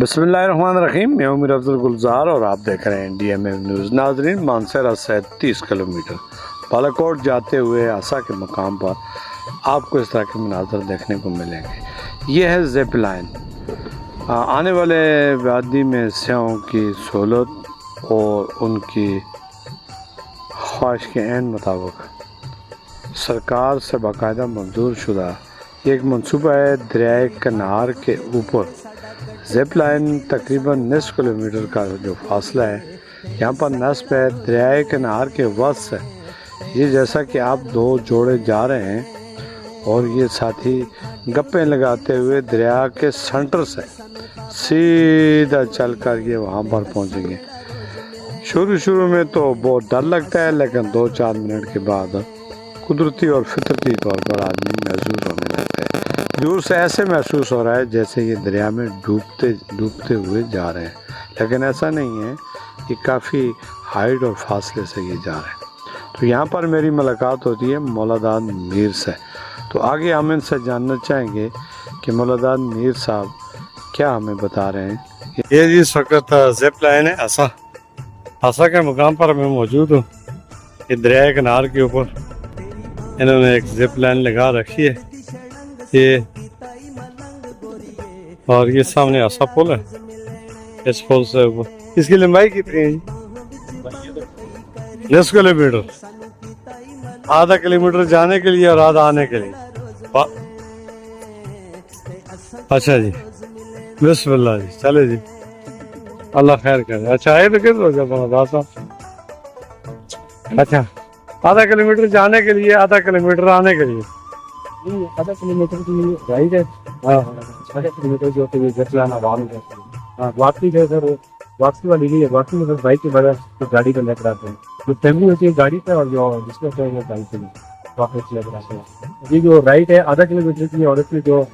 बिस्मिल्लाहिर्रहमानिर्रहीम। मैं उमर अफजल गुलजार और आप देख रहे हैं DMM न्यूज़। नाजरीन, मानसरा से 30 किलोमीटर बालाकोट जाते हुए आसा के मकाम पर आपको इस तरह के मनाजर देखने को मिलेंगे। ये है ज़िप लाइन। आने वाले वादी में सियाहों की सहूलत और उनकी ख्वाहिश के ऐन मुताबिक सरकार से बाकायदा मंजूर शुदा एक मनसूबा है। दरियाए कनार के ऊपर ज़िप लाइन तकरीबन 9 किलोमीटर का जो फासला है, यहाँ पर नस्ब है दरियाए कनार के वस्त से। ये जैसा कि आप दो जोड़े जा रहे हैं और ये साथी गप्पे लगाते हुए दरिया के सेंटर से सीधा चलकर ये वहाँ पर पहुँचेंगे। शुरू में तो बहुत डर लगता है, लेकिन 2-4 मिनट के बाद कुदरती और फितरती तौर पर आदमी महसूस होने लगता है। दूर से ऐसे महसूस हो रहा है जैसे ये दरिया में डूबते हुए जा रहे हैं, लेकिन ऐसा नहीं है। ये काफ़ी हाइट और फासले से ये जा रहे हैं। तो यहाँ पर मेरी मुलाकात होती है मौलादाद मीर से। तो आगे हम इनसे जानना चाहेंगे कि मौलादाद मीर साहब क्या हमें बता रहे हैं। ये जी इस वक्त ज़िप लाइन है आसा के मुकाम पर मैं मौजूद हूँ। ये दरिया किनार के ऊपर इन्होंने एक ज़िप लाइन लगा रखी है। ये और ये सामने आसा पुल है। इस पुल से ऊपर इसकी लंबाई कितनी है जी? 10 किलोमीटर। आधा किलोमीटर जाने के लिए और आधा आने के लिए। अच्छा जी, बिस्मिल्लाह जी, चले जी, अल्लाह खैर करे। अच्छा है तो किस वजह? अच्छा, आधा किलोमीटर जाने के लिए, आधा किलोमीटर आने के लिए। आधा किलोमीटर की राइड है। आधा किलोमीटर जो वापसी है सर, वापसी वाली नहीं है। वापसी में सर बाइक के बगैर तो गाड़ी को लेकर आते हैं। जो फैमिली होती है गाड़ी पे, और जो जिसमें से वो बाइक से वापस लेकर आते हैं। ये जो राइड है आधा किलोमीटर की, और इसमें जो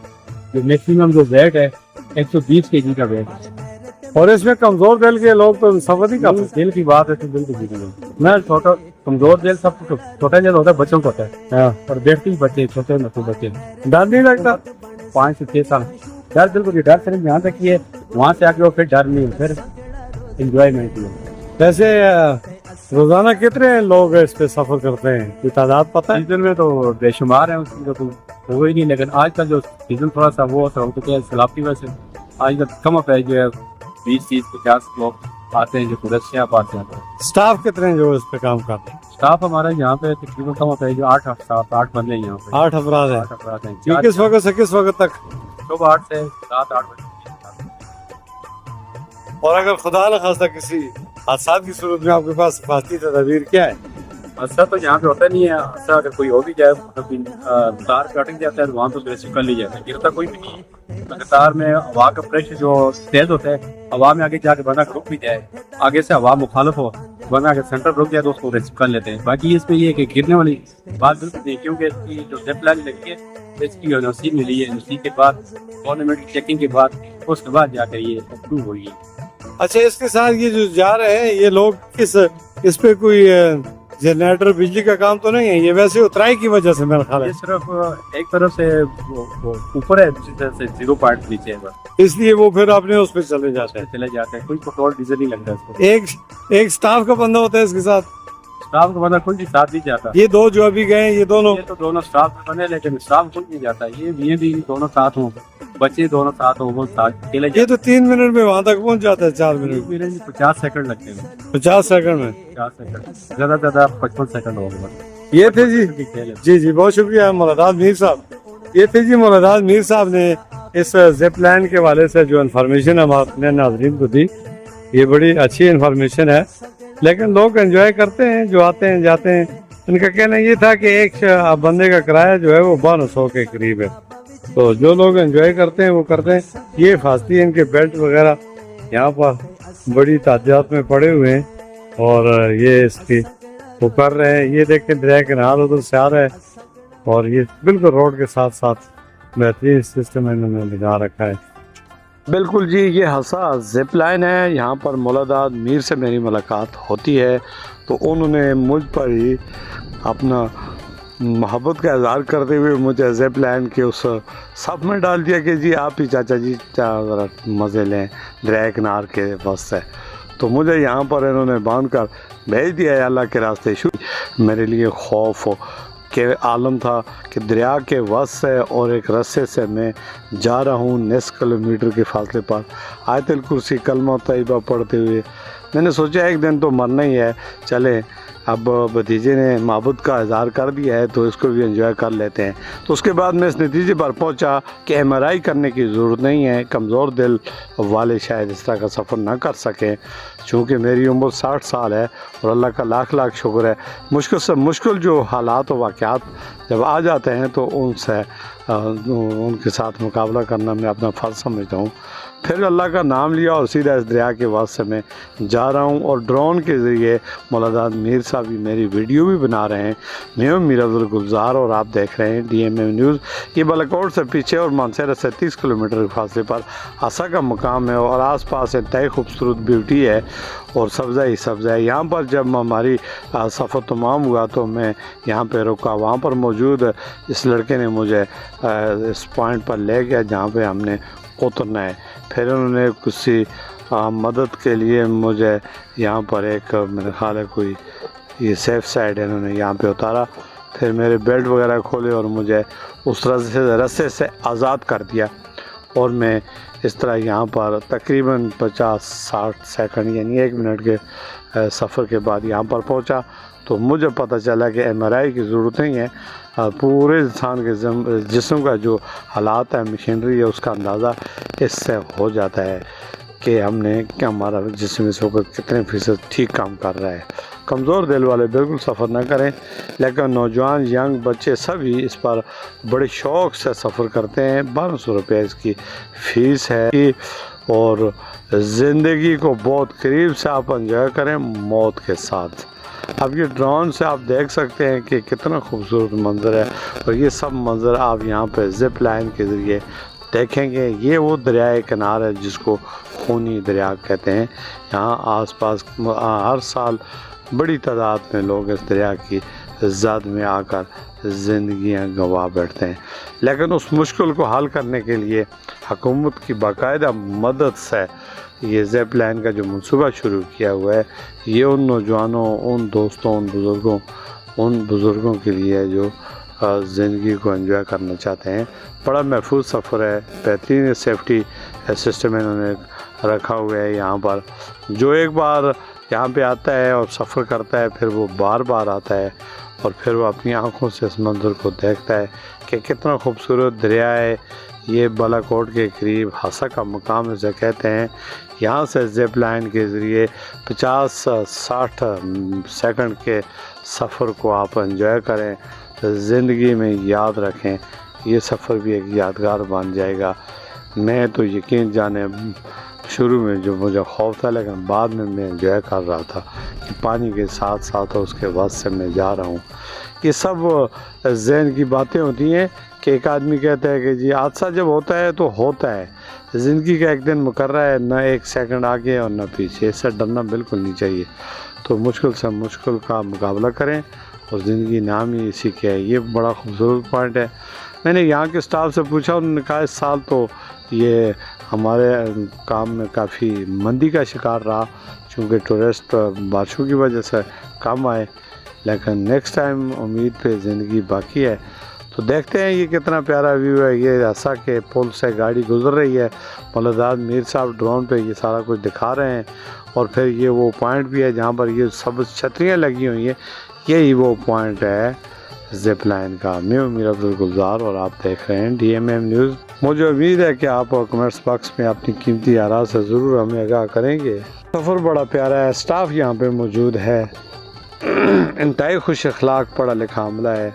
मैक्सिमम जो वेट है 120 kg का वेट है। और इसमें कमजोर दिल के लोग तो सफर नहीं कर सकते। दिल की बात है तो बिल्कुल नहीं। मैं छोटा कमजोर दिल सब छोटा जैसा होता है, बच्चों को होता है। और देखते ही बच्चे छोटे बच्चे डर नहीं लगता? 5 से 6 साल डर बिल्कुल डर सिर्फ यहाँ तक किए, वहाँ से आके वो फिर डर नहीं, फिर इंजॉयमेंट है। वैसे रोजाना कितने लोग इस पे सफर करते हैं, कोई तादाद पता है? सीजन में तो बेशुमार है, उसकी तो हो ही नहीं। लेकिन आज का जो सीजन थोड़ा सा वो होता है सैलाबती वजह से आज का कम है। जो है 20-30-50 लोग आते हैं जो टूरिस्ट यहाँ पाते हैं। स्टाफ कितने जो इस पे काम करते हैं? स्टाफ हमारा यहाँ पे तकरीबन कम होता है जो 8 बंदे हैं यहाँ पे। 8 अफराद हैं। 8 अफराद हैं। ये किस वक्त से किस वक्त तक? सुबह 8 से रात 8 बजे। और अगर खुदा न खास्ता किसी हादसा की सूरत में आपके पास हिफाजती तदबीर क्या है? अच्छा तो यहाँ पे होता नहीं है। अच्छा अगर कोई हो भी जाए, तार कट जाता है तो वहाँ तो रेस्क्यू कर ली जाता है। गिरता कोई भी नहीं है। तार में हवा का प्रेशर जो तेज होता है, हवा में आगे जाके बना रुक भी जाए, आगे से हवा मुखालिफ हो, बना के सेंटर रुक जाए तो उसको रेस्क्यू कर लेते हैं। बाकी इसमें ये कि गिरने वाली बात बिल्कुल नहीं, क्योंकि इसकी जो ज़िप लाइन लगी है इसकी यूनिवर्सिटी मिली है। यूनिवर्सिटी के बाद गवर्नमेंट की चेकिंग के बाद उसके बाद जाकर ये अप्रूव हुई है। अच्छा, इसके साथ ये जो जा रहे हैं ये लोग इस पे कोई जनरेटर बिजली का काम तो नहीं है? ये वैसे उतराई की वजह से मेरा ख्याल है। ये सिर्फ एक तरफ से ऊपर है, दूसरी तरफ से 0 पॉइंट नीचे है, इसलिए वो फिर अपने उस पे चले जाते हैं। कोई पेट्रोल डीजल नहीं लगता इसको। एक स्टाफ का बंदा होता है इसके साथ? स्टाफ का बंदा खुद ही साथ नहीं जाता। ये दो जो अभी गए ये दोनों स्टाफ बने, लेकिन स्टाफ खुद नहीं जाता। ये भी दोनों साथ हों, बच्चे दोनों साथ हों, वो साथ अकेले। ये तो 3 मिनट में वहाँ तक पहुँच जाता है। 4 मिनट 50 सेकंड लगते हैं। 50 सेकंड में 50 सेकंड ज्यादा 55 सेकंड हो गए। ये थे जी बहुत शुक्रिया मौलादाद मीर साहब। ये थे जी मौलादाद मीर साहब ने इस ज़िप लाइन के वाले से जो इन्फॉर्मेशन हम अपने नाज़रीन को दी। ये बड़ी अच्छी इन्फॉर्मेशन है, लेकिन लोग एंजॉय करते हैं जो आते हैं जाते हैं। इनका कहना ये था कि एक बंदे का किराया जो है वो 1200 के करीब है। तो जो लोग एंजॉय करते हैं वो करते हैं। ये हिफाजती इनके बेल्ट वगैरह यहाँ पर बड़ी तादाद में पड़े हुए हैं और ये इसकी वो कर रहे हैं। ये देख के दरिया किनार उधर से आ रहा है और ये बिल्कुल रोड के साथ साथ बेहतरीन सिस्टम इन्होंने बना रखा है। बिल्कुल जी, ये हसा ज़िप लाइन है। यहाँ पर मौलादाद मीर से मेरी मुलाकात होती है तो उन्होंने मुझ पर ही अपना मोहब्बत का इजहार करते हुए मुझे ज़िप लाइन के उस सब में डाल दिया कि जी आप ही चाचा जी ज़रा मज़े लें दरिया किनार के बस से। तो मुझे यहाँ पर इन्होंने बांध कर भेज दिया है अल्लाह के रास्ते। मेरे लिए खौफ के आलम था कि दरिया के वस से और एक रस्से से मैं जा रहा हूँ 19 किलोमीटर के फासले पर आयतुल कुर्सी कलमा तैयबा पढ़ते हुए। मैंने सोचा एक दिन तो मरना ही है, चले अब भतीजे ने माबूद का इज़हार कर दिया है तो इसको भी एंजॉय कर लेते हैं। तो उसके बाद मैं इस नतीजे पर पहुंचा कि MRI करने की ज़रूरत नहीं है, कमज़ोर दिल वाले शायद इस तरह का सफ़र ना कर सकें। चूँकि मेरी उम्र 60 साल है और अल्लाह का लाख लाख शुक्र है, मुश्किल से मुश्किल जो हालात और वाक़यात जब आ जाते हैं तो उनसे उनके साथ मुकाबला करना मैं अपना फ़र्ज़ समझता हूँ। फिर अल्लाह का नाम लिया और सीधा इस दरिया के वास्ते में जा रहा हूँ और ड्रोन के ज़रिए मौलाना मीर साहब भी मेरी वीडियो भी बना रहे हैं। मैं हूं मीर अब्दुल गुलजार और आप देख रहे हैं DMM न्यूज़। ये बालाकोट से पीछे और मानसर से 30 किलोमीटर के फासले पर आसा का मुकाम है और आसपास इंतहाई खूबसूरत ब्यूटी है और सब्ज़ा ही सब्ज़ा है। यहाँ पर जब हमारी सफ़र तमाम हुआ तो मैं यहाँ पे रुका। वहाँ पर मौजूद इस लड़के ने मुझे इस पॉइंट पर ले गया जहाँ पे हमने उतरना है। फिर उन्होंने किसी मदद के लिए मुझे यहाँ पर एक मेरे ख्याल है कोई ये सेफ साइड है, इन्होंने यहाँ पे उतारा। फिर मेरे बेल्ट वगैरह खोले और मुझे उस रस्से से आज़ाद कर दिया और मैं इस तरह यहाँ पर तकरीबन 50-60 सेकंड यानी 1 मिनट के सफ़र के बाद यहाँ पर पहुँचा। तो मुझे पता चला कि MRI की ज़रूरत नहीं है, पूरे इंसान के जिस्म का जो हालात है मशीनरी है उसका अंदाज़ा इससे हो जाता है कि हमने क्या हमारा जिस्म इस वक्त कितने फ़ीसद ठीक काम कर रहा है। कमज़ोर दिल वाले बिल्कुल सफ़र ना करें, लेकिन नौजवान यंग बच्चे सभी इस पर बड़े शौक़ से सफ़र करते हैं। 1200 रुपये इसकी फ़ीस है और ज़िंदगी को बहुत करीब से आप एंजॉय करें मौत के साथ। अब ये ड्रोन से आप देख सकते हैं कि कितना खूबसूरत मंज़र है और ये सब मंज़र आप यहाँ पे ज़िप लाइन के ज़रिए देखेंगे। ये वो दरियाए किनार है जिसको खूनी दरिया कहते हैं। यहाँ आसपास हर साल बड़ी तादाद में लोग इस दरिया की ज़द में आकर ज़िंदगियाँ गंवा बैठते हैं, लेकिन उस मुश्किल को हल करने के लिए हुकूमत की बाकायदा मदद से ये ज़िप लाइन का जो मंसूबा शुरू किया हुआ है, ये उन नौजवानों, उन दोस्तों, उन बुज़ुर्गों के लिए है जो ज़िंदगी को एंजॉय करना चाहते हैं। बड़ा महफूज सफ़र है, बेहतरीन सेफ्टी सिस्टम इन्होंने रखा हुआ है यहाँ पर। जो एक बार यहाँ पे आता है और सफ़र करता है फिर वो बार बार आता है और फिर वो अपनी आँखों से इस मंज़र को देखता है कि कितना खूबसूरत दरिया है। ये बालाकोट के करीब हासा का मुकाम इसे कहते हैं। यहाँ से ज़िप लाइन के ज़रिए 50-60 सेकंड के सफ़र को आप एंजॉय करें, ज़िंदगी में याद रखें। ये सफ़र भी एक यादगार बन जाएगा। मैं तो यकीन जाने शुरू में जो मुझे खौफ था, लेकिन बाद में मैं एंजॉय कर रहा था कि पानी के साथ साथ उसके बाद से मैं जा रहा हूँ। ये सब ज़हन की बातें होती हैं कि एक आदमी कहता है कि जी हादसा जब होता है तो होता है, ज़िंदगी का एक दिन मुकर्रर है, ना एक सेकंड आगे और ना पीछे। इससे डरना बिल्कुल नहीं चाहिए। तो मुश्किल से मुश्किल का मुकाबला करें और ज़िंदगी नाम ही इसी के है। ये बड़ा खूबसूरत पॉइंट है। मैंने यहाँ के स्टाफ से पूछा, उन्होंने कहा इस साल तो ये हमारे काम में काफ़ी मंदी का शिकार रहा, चूँकि टूरिस्ट बारिशों की वजह से कम आए, लेकिन नेक्स्ट टाइम उम्मीद पे ज़िंदगी बाकी है। तो देखते हैं ये कितना प्यारा व्यू है। ये आसा के पुल से गाड़ी गुजर रही है, मौलाना मीर साहब ड्रोन पे ये सारा कुछ दिखा रहे हैं और फिर ये वो पॉइंट भी है जहाँ पर ये सब छतरियाँ लगी हुई हैं। यही वो पॉइंट है ज़िप लाइन का। मैं मीर अब्दुल गुलजार और आप देख रहे हैं DMM न्यूज़। मुझे उम्मीद है कि आप कमेंट्स बॉक्स में अपनी कीमती आरा से ज़रूर हमें आगाह करेंगे। सफ़र बड़ा प्यारा है, स्टाफ यहाँ पे मौजूद है, इंतहाई खुश अखलाक पढ़ा लिखा अमला है।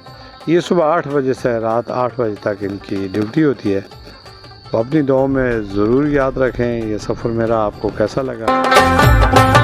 ये सुबह 8 बजे से रात 8 बजे तक इनकी ड्यूटी होती है। तो अपनी दुआ में ज़रूर याद रखें। ये सफ़र मेरा आपको कैसा लगा।